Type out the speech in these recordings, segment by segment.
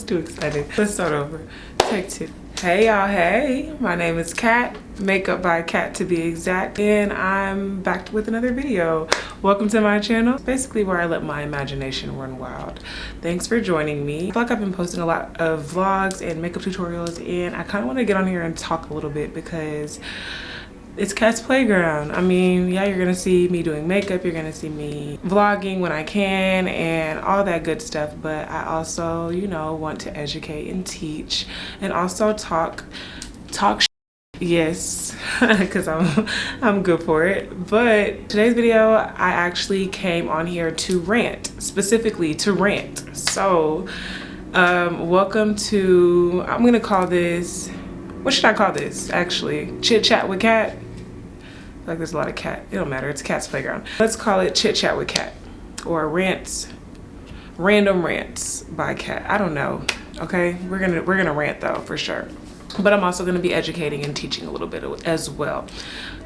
was too excited. Let's start over. Take two. Hey y'all, hey. My name is Cat, Makeup by Cat to be exact, and I'm back with another video. Welcome to my channel. It's basically where I let my imagination run wild. Thanks for joining me. I feel like I've been posting a lot of vlogs and makeup tutorials, and I kind of want to get on here and talk a little bit because it's Cat's playground. I mean, yeah, you're gonna see me doing makeup, you're gonna see me vlogging when I can and all that good stuff, but I also, you know, want to educate and teach and also talk yes, because I'm good for it. But today's video, I actually came on here to rant, specifically to rant. So welcome to, I'm gonna call this, what should I call this actually? Chit Chat with Cat? Like there's a lot of cat, it don't matter, it's Cat's playground. Let's call it Chit Chat with Cat, or random rants by Cat. I don't know, okay? We're gonna rant though, for sure. But I'm also gonna be educating and teaching a little bit as well.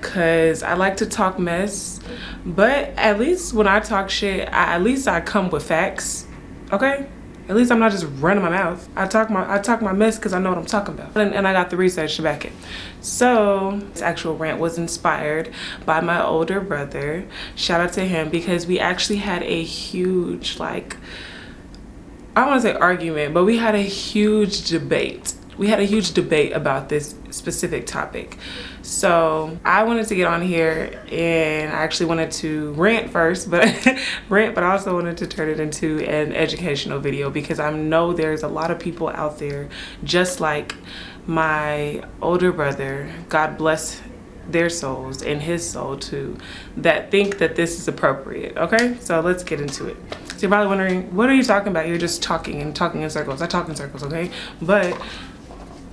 Cause I like to talk mess, but at least when I talk shit, at least I come with facts, okay? At least I'm not just running my mouth. I talk my mess because I know what I'm talking about. And I got the research to back it. So this actual rant was inspired by my older brother. Shout out to him because we actually had a huge, like, I don't want to say argument, but we had a huge debate. We had a huge debate about this specific topic. So I wanted to get on here and I actually wanted to rant first, but I also wanted to turn it into an educational video because I know there's a lot of people out there just like my older brother, God bless their souls and his soul too, that think that this is appropriate. Okay, so let's get into it. So you're probably wondering, what are you talking about? You're just talking in circles. I talk in circles, okay? But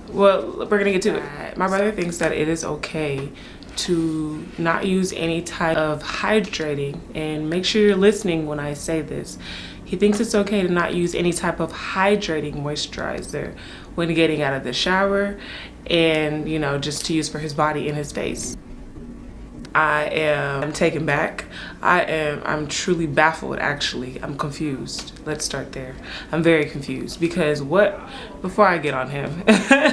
well, we're gonna get to it. My brother thinks that it is okay to not use any type of hydrating, and make sure you're listening when I say this. He thinks it's okay to not use any type of hydrating moisturizer when getting out of the shower, and you know, just to use for his body and his face. I am taken back. I'm truly baffled, actually. I'm confused. Let's start there. I'm very confused because before I get on him.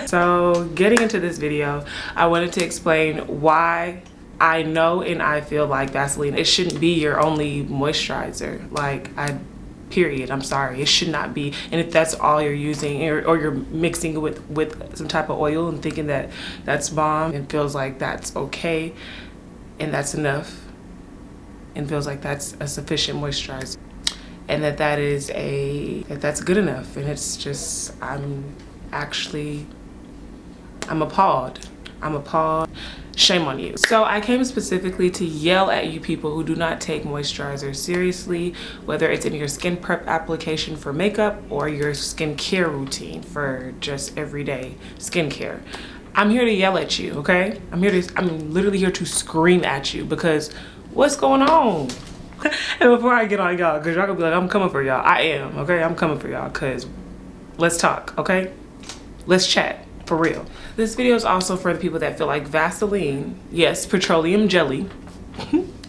So getting into this video, I wanted to explain why I know and I feel like Vaseline, it shouldn't be your only moisturizer. Period. I'm sorry, it should not be. And if that's all you're using, or you're mixing it with some type of oil and thinking that that's bomb and feels like that's okay, and that's enough, and feels like that's a sufficient moisturizer, and that's good enough, and it's just, I'm appalled. Shame on you. So I came specifically to yell at you people who do not take moisturizer seriously, whether it's in your skin prep application for makeup or your skincare routine for just everyday skincare. I'm here to yell at you, okay? I'm literally here to scream at you because what's going on? And before I get on y'all, because y'all gonna be like, I'm coming for y'all. I am, okay? I'm coming for y'all because let's talk, okay? Let's chat, for real. This video is also for the people that feel like Vaseline, yes, petroleum jelly,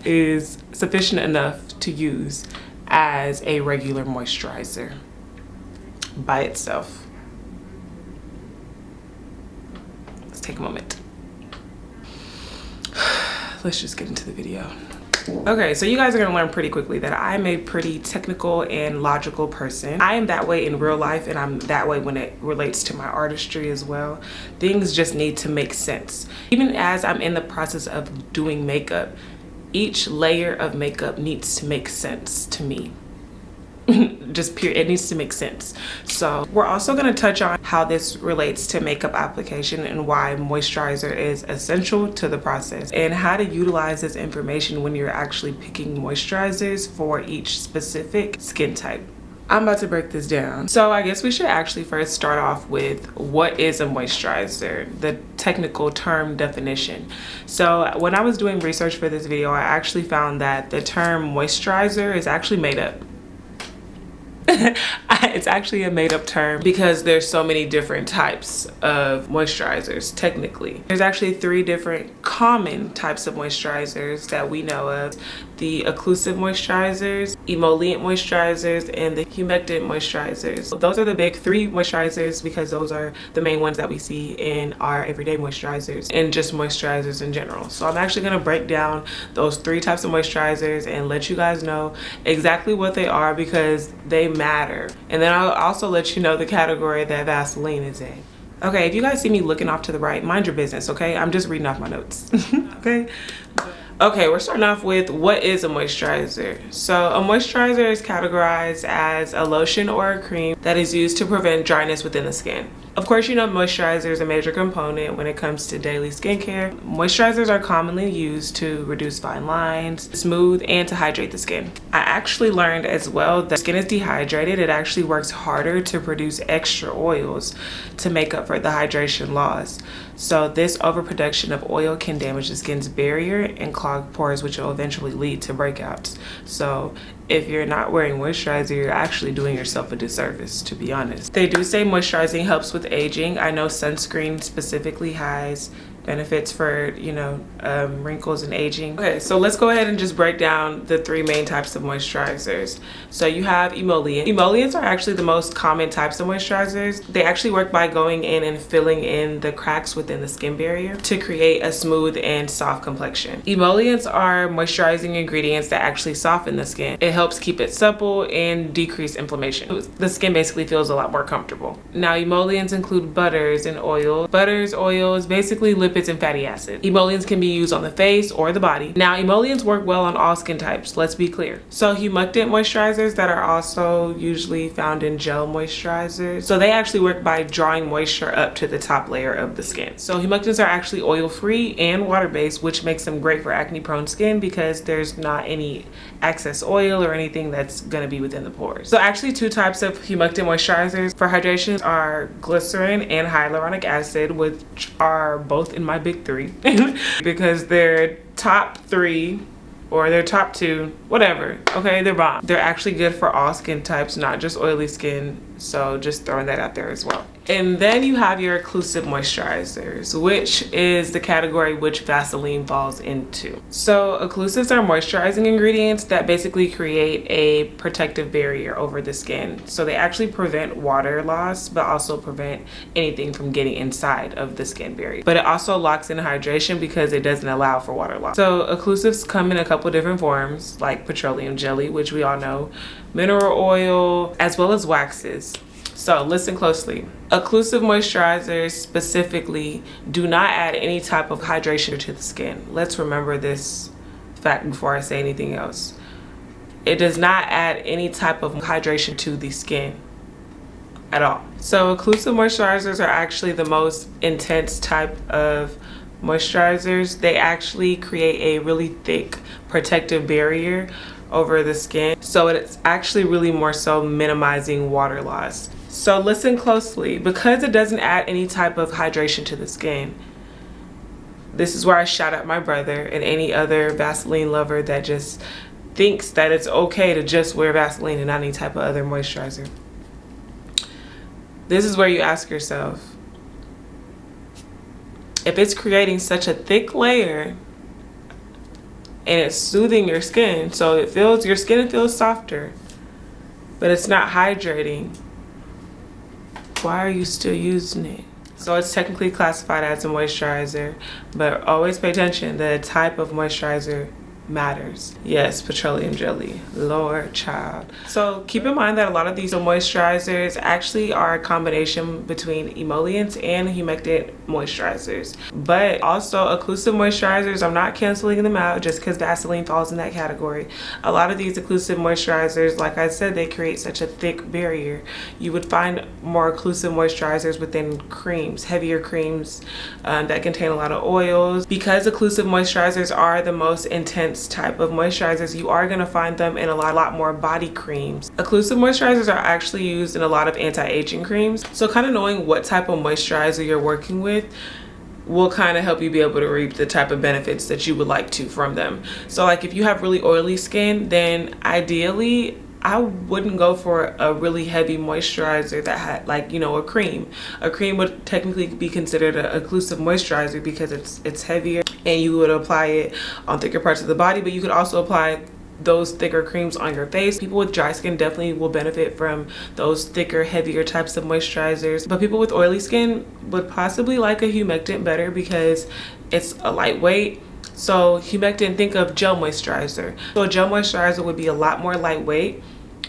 is sufficient enough to use as a regular moisturizer by itself. Take a moment. Let's just get into the video. Okay, so you guys are gonna learn pretty quickly that I'm a pretty technical and logical person. I am that way in real life, and I'm that way when it relates to my artistry as well. Things just need to make sense. Even as I'm in the process of doing makeup, each layer of makeup needs to make sense to me. Just period, it needs to make sense. So we're also going to touch on how this relates to makeup application and why moisturizer is essential to the process, and how to utilize this information when you're actually picking moisturizers for each specific skin type. I'm about to break this down. So I guess we should actually first start off with what is a moisturizer, the technical term definition. So when I was doing research for this video, I actually found that the term moisturizer is actually made up. It's actually a made-up term because there's so many different types of moisturizers. Technically, there's actually 3 different common types of moisturizers that we know of: the occlusive moisturizers, emollient moisturizers, and the humectant moisturizers. Those are the big 3 moisturizers because those are the main ones that we see in our everyday moisturizers and just moisturizers in general. So I'm actually going to break down those 3 types of moisturizers and let you guys know exactly what they are because they matter. And then I'll also let you know the category that Vaseline is in. Okay, if you guys see me looking off to the right, mind your business, okay? I'm just reading off my notes. Okay. Okay, we're starting off with what is a moisturizer. So a moisturizer is categorized as a lotion or a cream that is used to prevent dryness within the skin. Of course, you know moisturizer is a major component when it comes to daily skincare. Moisturizers are commonly used to reduce fine lines, smooth, and to hydrate the skin. I actually learned as well that skin is dehydrated. It actually works harder to produce extra oils to make up for the hydration loss. So this overproduction of oil can damage the skin's barrier and clog pores, which will eventually lead to breakouts. So if you're not wearing moisturizer, you're actually doing yourself a disservice, to be honest. They do say moisturizing helps with aging. I know sunscreen specifically has benefits for, you know, wrinkles and aging. Okay, so let's go ahead and just break down the 3 main types of moisturizers. So you have emollient. Emollients are actually the most common types of moisturizers. They actually work by going in and filling in the cracks within the skin barrier to create a smooth and soft complexion. Emollients are moisturizing ingredients that actually soften the skin. It helps keep it supple and decrease inflammation. The skin basically feels a lot more comfortable. Now, emollients include butters and oil. Butters, oils, basically lipids and fatty acids. Emollients can be used on the face or the body. Now, emollients work well on all skin types, let's be clear. So humectant moisturizers that are also usually found in gel moisturizers. So they actually work by drawing moisture up to the top layer of the skin. So humectants are actually oil-free and water-based, which makes them great for acne-prone skin because there's not any excess oil or anything that's gonna be within the pores. So actually 2 types of humectant moisturizers for hydration are glycerin and hyaluronic acid, which are both in my big 3 because they're top 3 or they're top 2, whatever. Okay, they're bomb. They're actually good for all skin types, not just oily skin. So just throwing that out there as well. And then you have your occlusive moisturizers, which is the category which Vaseline falls into. So occlusives are moisturizing ingredients that basically create a protective barrier over the skin. So they actually prevent water loss, but also prevent anything from getting inside of the skin barrier. But it also locks in hydration because it doesn't allow for water loss. So occlusives come in a couple different forms, like petroleum jelly, which we all know, mineral oil, as well as waxes. So listen closely. Occlusive moisturizers specifically do not add any type of hydration to the skin. Let's remember this fact before I say anything else. It does not add any type of hydration to the skin at all. So occlusive moisturizers are actually the most intense type of moisturizers. They actually create a really thick protective barrier over the skin. So it's actually really more so minimizing water loss. So listen closely, because it doesn't add any type of hydration to the skin. This is where I shout out my brother and any other Vaseline lover that just thinks that it's okay to just wear Vaseline and not any type of other moisturizer. This is where you ask yourself, if it's creating such a thick layer and it's soothing your skin, so your skin feels softer, but it's not hydrating, why are you still using it? So it's technically classified as a moisturizer, but always pay attention, the type of moisturizer matters. Yes, petroleum jelly, Lord child. So keep in mind that a lot of these moisturizers actually are a combination between emollients and humectant moisturizers. But also occlusive moisturizers, I'm not canceling them out just because Vaseline falls in that category. A lot of these occlusive moisturizers, like I said, they create such a thick barrier. You would find more occlusive moisturizers within creams, heavier creams that contain a lot of oils. Because occlusive moisturizers are the most intense type of moisturizers, you are going to find them in a lot more body creams. Occlusive moisturizers are actually used in a lot of anti-aging creams. So kind of knowing what type of moisturizer you're working with will kind of help you be able to reap the type of benefits that you would like to from them. So like if you have really oily skin, then ideally I wouldn't go for a really heavy moisturizer that had, like, you know, a cream. A cream would technically be considered an occlusive moisturizer because it's heavier, and you would apply it on thicker parts of the body, but you could also apply those thicker creams on your face. People with dry skin definitely will benefit from those thicker, heavier types of moisturizers, but people with oily skin would possibly like a humectant better because it's a lightweight. So humectant, think of gel moisturizer. So a gel moisturizer would be a lot more lightweight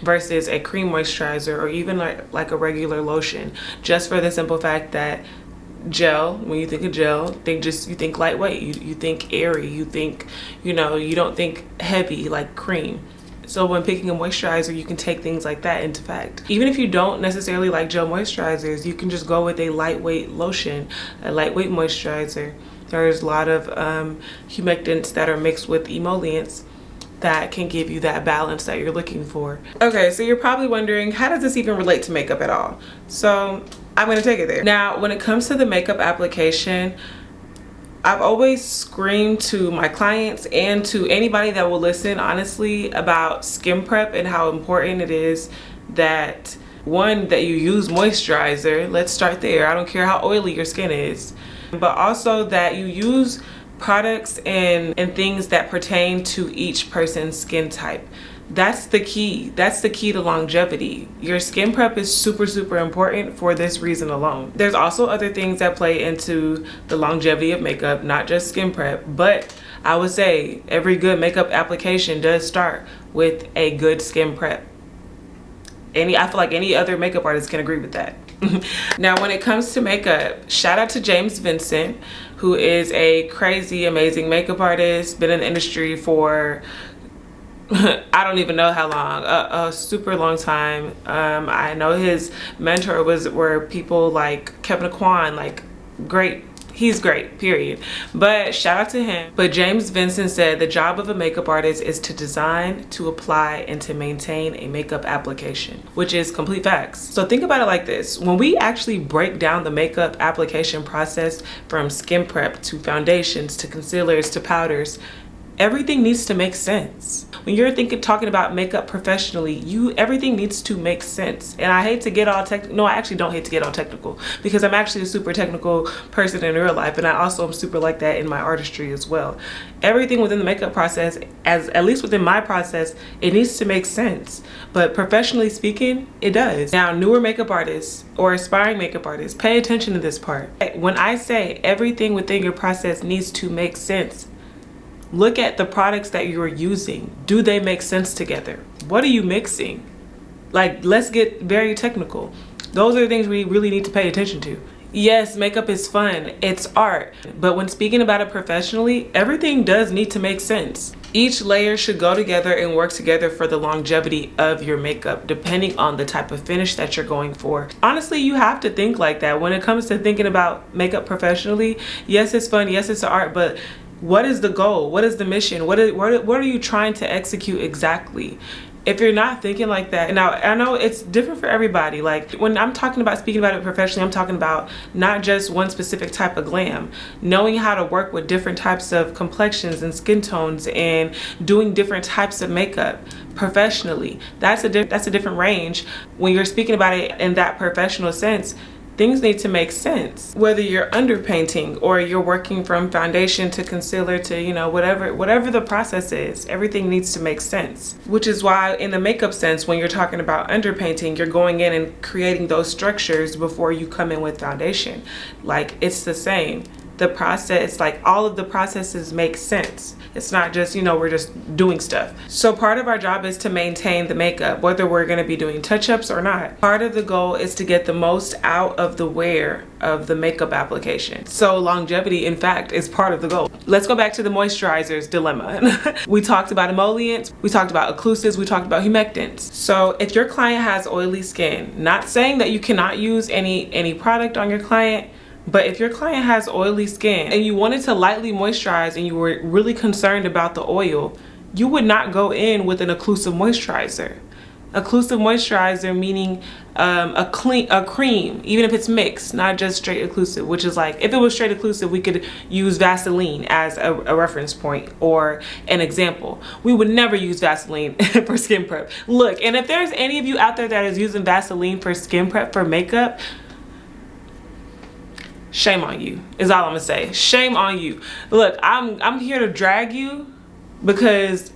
versus a cream moisturizer, or even like a regular lotion, just for the simple fact that gel, when you think of gel, you think lightweight, you think airy, you think, you know, you don't think heavy like cream. So when picking a moisturizer, you can take things like that into fact. Even if you don't necessarily like gel moisturizers, you can just go with a lightweight lotion, a lightweight moisturizer. There's a lot of humectants that are mixed with emollients that can give you that balance that you're looking for. Okay, so you're probably wondering, how does this even relate to makeup at all? So I'm gonna take it there. Now, when it comes to the makeup application, I've always screamed to my clients and to anybody that will listen, honestly, about skin prep and how important it is that, one, that you use moisturizer. Let's start there. I don't care how oily your skin is, but also that you use products and things that pertain to each person's skin type. That's the key. That's the key to longevity. Your skin prep is super, super important for this reason alone. There's also other things that play into the longevity of makeup, not just skin prep, but I would say every good makeup application does start with a good skin prep. I feel like any other makeup artist can agree with that. Now, when it comes to makeup, shout out to James Vincent, who is a crazy, amazing makeup artist, been in the industry for I don't even know how long, a super long time. I know his mentor were people like Kevin Aquan, like great. He's great, period. But shout out to him. But James Vincent said the job of a makeup artist is to design, to apply, and to maintain a makeup application, which is complete facts. So think about it like this. When we actually break down the makeup application process from skin prep to foundations to concealers to powders, everything needs to make sense. When you're talking about makeup professionally, everything needs to make sense. And I hate to get all technical. No, I actually don't hate to get all technical, because I'm actually a super technical person in real life, and I also am super like that in my artistry as well. Everything within the makeup process, at least within my process, it needs to make sense. But professionally speaking, it does. Now, newer makeup artists or aspiring makeup artists, pay attention to this part. When I say everything within your process needs to make sense, look at the products that you are using. Do they make sense together? What are you mixing? Like, let's get very technical. Those are the things we really need to pay attention to. Yes, makeup is fun, it's art, but when speaking about it professionally, everything does need to make sense. Each layer should go together and work together for the longevity of your makeup, depending on the type of finish that you're going for. Honestly, you have to think like that when it comes to thinking about makeup professionally. Yes, it's fun, yes, it's art, but what is the goal? What is the mission? What are you trying to execute exactly? If you're not thinking like that, now I know it's different for everybody. Like, when I'm speaking about it professionally, I'm talking about not just one specific type of glam. Knowing how to work with different types of complexions and skin tones and doing different types of makeup professionally. That's a different range. When you're speaking about it in that professional sense, things need to make sense. Whether you're underpainting or you're working from foundation to concealer to, you know, whatever the process is, everything needs to make sense. Which is why in the makeup sense, when you're talking about underpainting, you're going in and creating those structures before you come in with foundation. Like, it's the same. The process, like, all of the processes make sense. It's not just, you know, we're just doing stuff. So part of our job is to maintain the makeup, whether we're going to be doing touch-ups or not. Part of the goal is to get the most out of the wear of the makeup application. So longevity, in fact, is part of the goal. Let's go back to the moisturizers dilemma. We talked about emollients, we talked about occlusives, we talked about humectants. So if your client has oily skin, not saying that you cannot use any product on your client, but if your client has oily skin and you wanted to lightly moisturize and you were really concerned about the oil, you would not go in with an occlusive moisturizer. Occlusive moisturizer meaning a cream, even if it's mixed, not just straight occlusive, which is like, if it was straight occlusive, we could use Vaseline as a reference point or an example. We would never use Vaseline for skin prep. Look, and if there's any of you out there that is using Vaseline for skin prep for makeup, shame on you, is all I'm gonna say. Shame on you. Look, I'm here to drag you because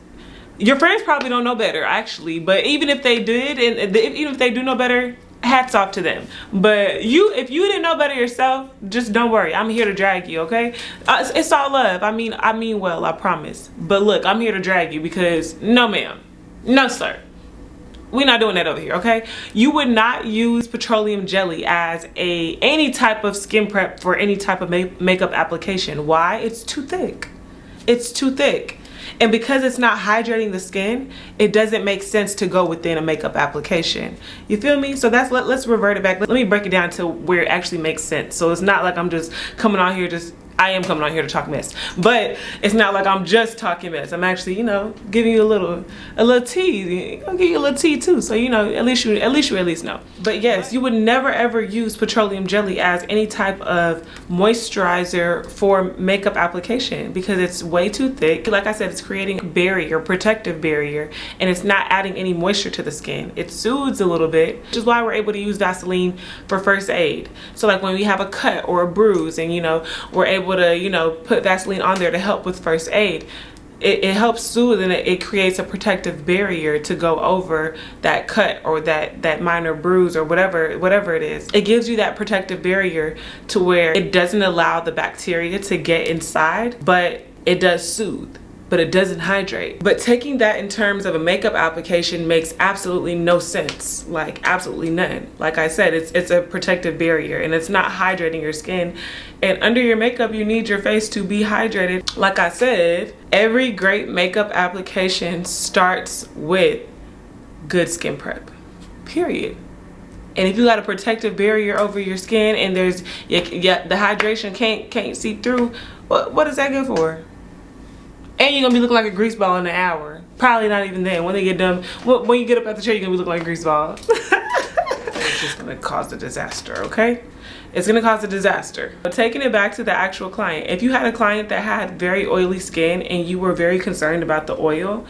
your friends probably don't know better, actually. But even if they did, and even if they do know better, hats off to them. But if you didn't know better yourself, just don't worry. I'm here to drag you, okay? It's all love. I mean well, I promise. But look, I'm here to drag you because no, ma'am, no, sir. We're not doing that over here, okay? You would not use petroleum jelly as any type of skin prep for any type of makeup application. Why? It's too thick. It's too thick. And because it's not hydrating the skin, it doesn't make sense to go within a makeup application. You feel me? So let's revert it back. Let me break it down to where it actually makes sense. So it's not like I'm just coming on here I am coming on here to talk mess, but it's not like I'm just talking mess. I'm actually, giving you a little tea. I'll give you a little tea too, so at least you know. But yes, you would never ever use petroleum jelly as any type of moisturizer for makeup application because it's way too thick. Like I said, it's creating a barrier, protective barrier, and it's not adding any moisture to the skin. It soothes a little bit, which is why we're able to use Vaseline for first aid. So like when we have a cut or a bruise and we're able to put Vaseline on there to help with first aid. It helps soothe and it creates a protective barrier to go over that cut or that minor bruise or whatever it is. It gives you that protective barrier to where it doesn't allow the bacteria to get inside, but it does soothe, but it doesn't hydrate. But taking that in terms of a makeup application makes absolutely no sense, like absolutely none. Like I said, it's a protective barrier and it's not hydrating your skin. And under your makeup, you need your face to be hydrated. Like I said, every great makeup application starts with good skin prep, period. And if you got a protective barrier over your skin and the hydration can't seep through, what is that good for? And you're gonna be looking like a grease ball in an hour. Probably not even then. When they get done, when you get up at the chair, you're gonna be looking like a grease ball. It's just gonna cause a disaster, okay? It's gonna cause a disaster. But taking it back to the actual client, if you had a client that had very oily skin and you were very concerned about the oil,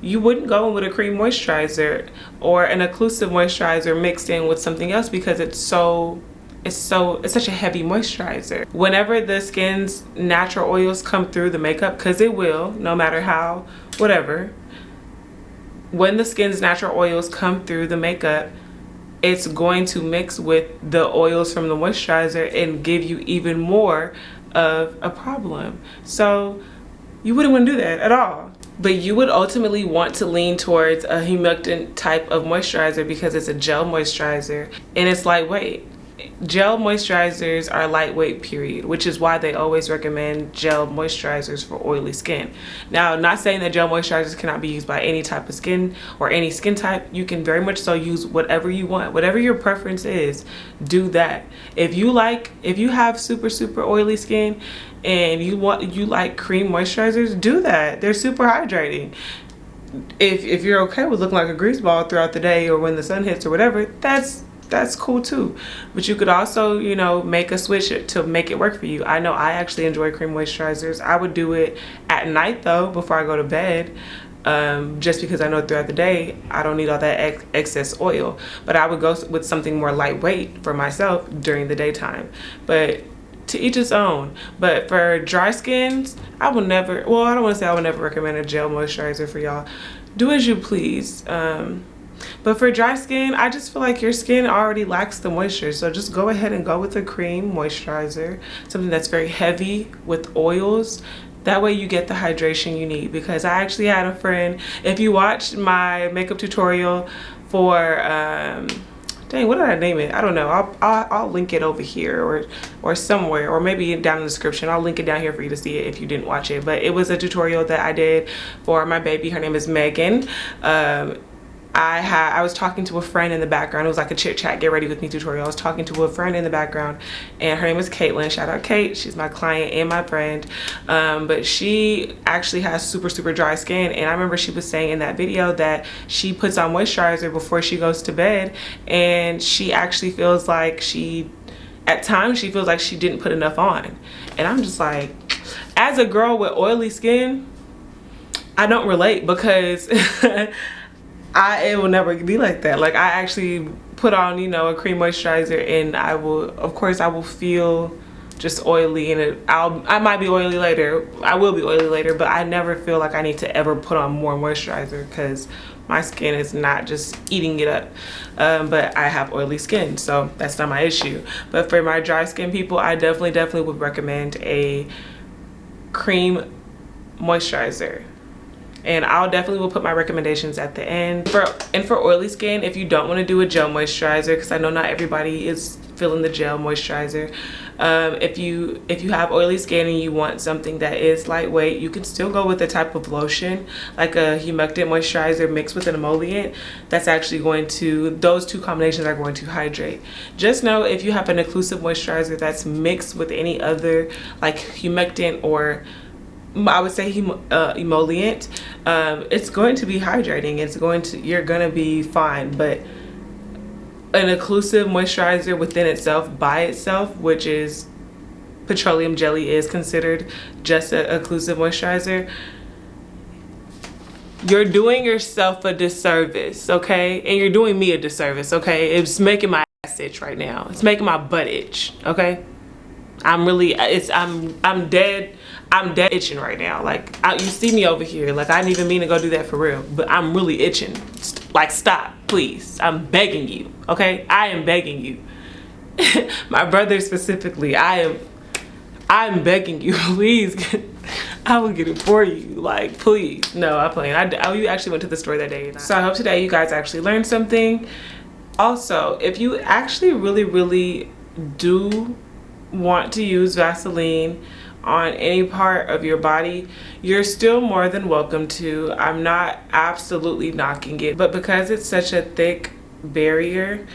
you wouldn't go in with a cream moisturizer or an occlusive moisturizer mixed in with something else because it's such a heavy moisturizer. Whenever the skin's natural oils come through the makeup, because it will, no matter how, whatever, when the skin's natural oils come through the makeup, it's going to mix with the oils from the moisturizer and give you even more of a problem. So you wouldn't want to do that at all. But you would ultimately want to lean towards a humectant type of moisturizer because it's a gel moisturizer and it's lightweight. Gel moisturizers are lightweight, period, which is why they always recommend gel moisturizers for oily skin. Now, not saying that gel moisturizers cannot be used by any type of skin or any skin type. You can very much so use whatever you want, whatever your preference is, do that. If you have super oily skin and you like cream moisturizers, do that. They're super hydrating. If you're okay with looking like a grease ball throughout the day or when the sun hits or whatever, that's cool too. But you could also, make a switch to make it work for you. I know I actually enjoy cream moisturizers. I would do it at night though, before I go to bed, just because I know throughout the day, I don't need all that excess oil. But I would go with something more lightweight for myself during the daytime. But to each his own. But for dry skins, I don't want to say I would never recommend a gel moisturizer for y'all. Do as you please. But for dry skin, I just feel like your skin already lacks the moisture. So just go ahead and go with a cream moisturizer, something that's very heavy with oils. That way you get the hydration you need. Because I actually had a friend, if you watched my makeup tutorial for, dang, what did I name it? I don't know. I'll link it over here or somewhere, or maybe down in the description. I'll link it down here for you to see it if you didn't watch it. But it was a tutorial that I did for my baby. Her name is Megan. I was talking to a friend in the background. It was like a chit chat, get ready with me tutorial. I was talking to a friend in the background, and her name is Caitlin. Shout out Kate. She's my client and my friend. But she actually has super dry skin, and I remember she was saying in that video that she puts on moisturizer before she goes to bed, and she actually feels like at times she feels like she didn't put enough on. And I'm just like, as a girl with oily skin, I don't relate, because it will never be like that. Like, I actually put on, you know, a cream moisturizer, and I will feel just oily, and I might be oily later. I will be oily later, but I never feel like I need to ever put on more moisturizer, because my skin is not just eating it up. But I have oily skin, so that's not my issue. But for my dry skin people, I definitely would recommend a cream moisturizer. And I'll definitely will put my recommendations at the end. For oily skin, if you don't want to do a gel moisturizer, because I know not everybody is feeling the gel moisturizer, if you have oily skin and you want something that is lightweight, you can still go with a type of lotion, like a humectant moisturizer mixed with an emollient. That's actually those two combinations are going to hydrate. Just know, if you have an occlusive moisturizer that's mixed with any other, like humectant, or I would say emollient, it's going to be hydrating. You're gonna be fine. But an occlusive moisturizer within itself, by itself, which is petroleum jelly, is considered just an occlusive moisturizer. You're doing yourself a disservice, okay? And you're doing me a disservice, okay? It's making my ass itch right now. It's making my butt itch, okay? I'm dead itching right now. Like, you see me over here, like, I didn't even mean to go do that for real, but I'm really itching. Like, stop, please. I'm begging you, okay? I am begging you. My brother specifically, I'm begging you, please. I will get it for you, like, please. No, I'm playing. We actually went to the store that day. So I hope today you guys actually learned something. Also, if you actually really do want to use Vaseline on any part of your body, you're still more than welcome to. I'm not absolutely knocking it, but because it's such a thick barrier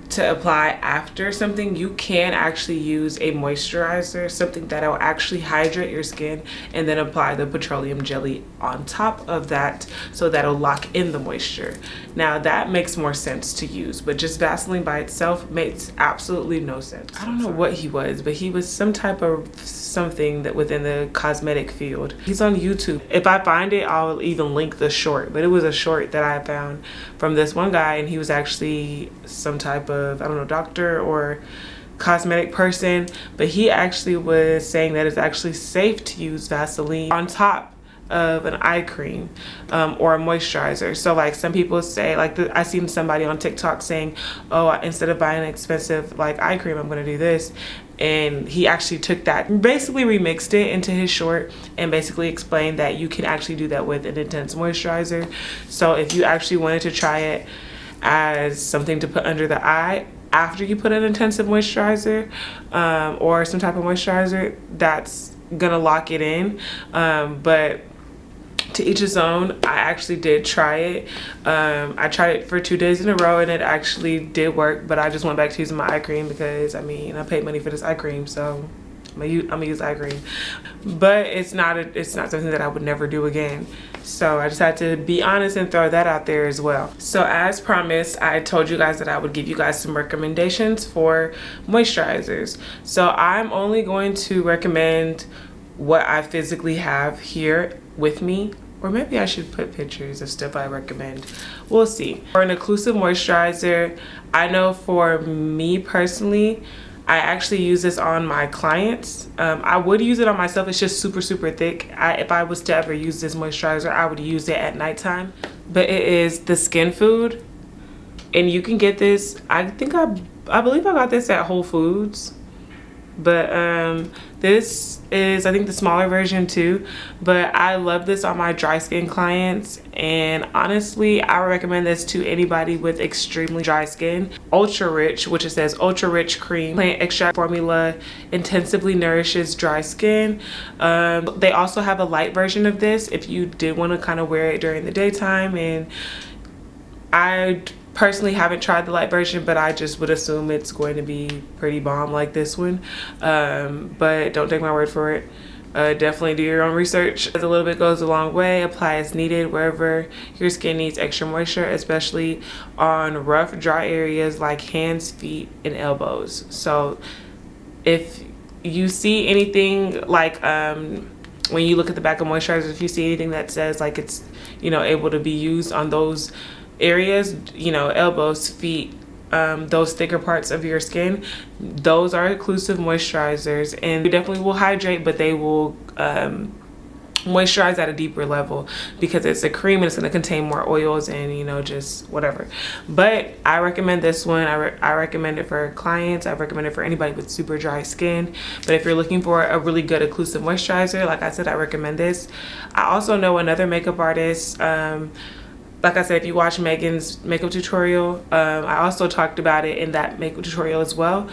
to apply after something, you can actually use a moisturizer, something that will actually hydrate your skin, and then apply the petroleum jelly on top of that, so that'll lock in the moisture. Now that makes more sense to use, but just Vaseline by itself makes absolutely no sense. I don't know what he was, but he was some type of something that within the cosmetic field. He's on YouTube. If I find it, I'll even link the short, but it was a short that I found from this one guy, and he was actually some type of, I don't know, doctor or cosmetic person, but he actually was saying that it's actually safe to use Vaseline on top of an eye cream or a moisturizer. So like, some people say, like, I seen somebody on TikTok saying, oh, instead of buying an expensive like eye cream, I'm gonna do this. And he actually took that, basically remixed it into his short, and basically explained that you can actually do that with an intense moisturizer. So if you actually wanted to try it as something to put under the eye after you put an intensive moisturizer or some type of moisturizer, that's gonna lock it in. But to each his own. I actually did try it. I tried it for 2 days in a row, and it actually did work, but I just went back to using my eye cream because, I mean, I paid money for this eye cream, so I'm gonna use eye cream. But it's not something that I would never do again. So I just had to be honest and throw that out there as well. So as promised, I told you guys that I would give you guys some recommendations for moisturizers. So I'm only going to recommend what I physically have here with me, or maybe I should put pictures of stuff I recommend. We'll see. For an occlusive moisturizer, I know for me personally, I actually use this on my clients. I would use it on myself. It's just super thick. If I was to ever use this moisturizer, I would use it at nighttime. But it is the Skin Food, and you can get this, I believe I got this at Whole Foods. But this is, I think, the smaller version too, but I love this on my dry skin clients, and honestly I would recommend this to anybody with extremely dry skin. Ultra rich, which it says ultra rich cream plant extract formula, intensively nourishes dry skin. They also have a light version of this if you did want to kind of wear it during the daytime and I personally haven't tried the light version, but I just would assume it's going to be pretty bomb like this one. But don't take my word for it. Definitely do your own research. A little bit goes a long way. Apply as needed wherever your skin needs extra moisture, especially on rough, dry areas like hands, feet, and elbows. So if you see anything like when you look at the back of moisturizers, if you see anything that says like it's, you know, able to be used on those areas, you know, elbows, feet, those thicker parts of your skin, those are occlusive moisturizers, and they definitely will hydrate, but they will moisturize at a deeper level because it's a cream and it's going to contain more oils and, you know, just whatever. But I recommend this one. I recommend it for clients. I recommend it for anybody with super dry skin. But if you're looking for a really good occlusive moisturizer, like I said, I recommend this. I also know another makeup artist, like I said, if you watch Megan's makeup tutorial, I also talked about it in that makeup tutorial as well.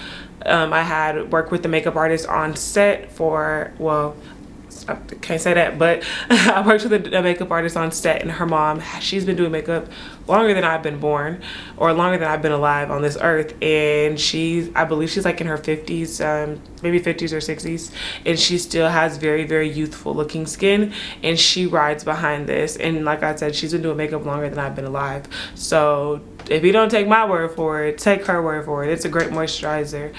I had worked with the makeup artist on set for, well, I can't say that, but I worked with a makeup artist on set, and her mom, she's been doing makeup longer than I've been born, or longer than I've been alive on this earth. And I believe she's like in her 50s, maybe 50s or 60s, and she still has very, very youthful looking skin, and she rides behind this. And like I said, she's been doing makeup longer than I've been alive. So if you don't take my word for it, take her word for it. It's a great moisturizer.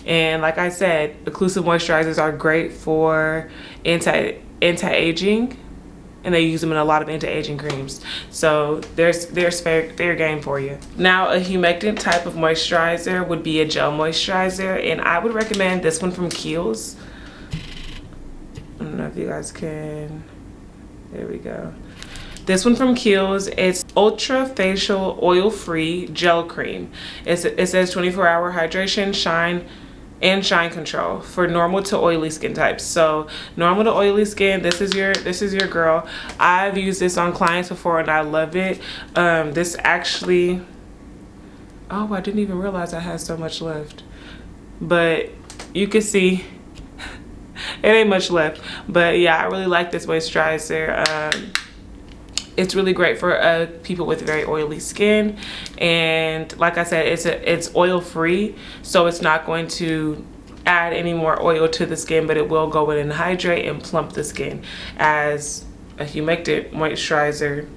And like I said, occlusive moisturizers are great for anti-aging, and they use them in a lot of anti-aging creams. So there's fair game for you. Now, a humectant type of moisturizer would be a gel moisturizer, and I would recommend this one from Kiehl's. I don't know if you guys can. There we go. This one from Kiehl's, it's Ultra Facial Oil Free Gel Cream. It says 24-hour hydration, shine control for normal to oily skin types. So normal to oily skin, this is your girl. I've used this on clients before and I love it. This actually, oh, I didn't even realize I had so much left, but you can see it ain't much left. But yeah, I really like this moisturizer. It's really great for people with very oily skin, and like I said, it's oil free, so it's not going to add any more oil to the skin, but it will go in and hydrate and plump the skin as a humectant moisturizer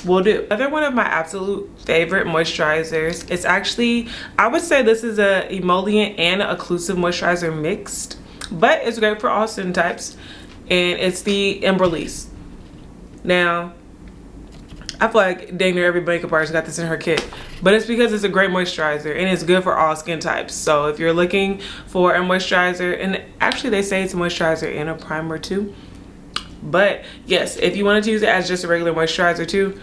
will do. Another one of my absolute favorite moisturizers, it's actually, I would say this is a emollient and occlusive moisturizer mixed, but it's great for all skin types, and it's the Embryolisse. Now, I feel like dang near every makeup artist got this in her kit, but it's because it's a great moisturizer and it's good for all skin types. So if you're looking for a moisturizer, and actually they say it's a moisturizer and a primer too, but yes, if you wanted to use it as just a regular moisturizer too,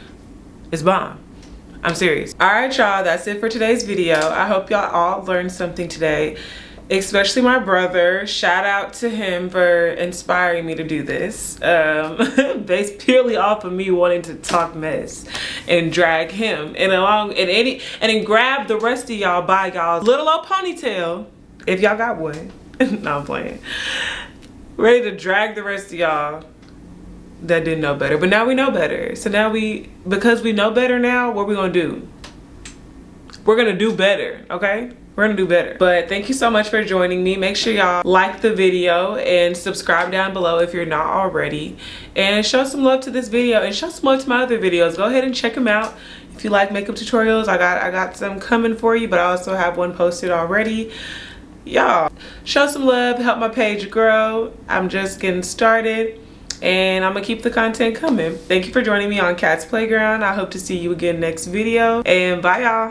it's bomb. I'm serious. All right, y'all, that's it for today's video. I hope y'all all learned something today, especially my brother. Shout out to him for inspiring me to do this, based purely off of me wanting to talk mess and drag him and along and then grab the rest of y'all by y'all's little old ponytail, if y'all got one. No, I'm playing. Ready to drag the rest of y'all that didn't know better, but now we know better. So now because we know better now, what we gonna do? We're gonna do better, okay? We're gonna do better. But thank you so much for joining me. Make sure y'all like the video and subscribe down below if you're not already, and show some love to this video and show some love to my other videos. Go ahead and check them out. If you like makeup tutorials, I got some coming for you, but I also have one posted already. Y'all, show some love, help my page grow. I'm just getting started, and I'm gonna keep the content coming. Thank you for joining me on Cat's Playground. I hope to see you again next video, and bye y'all.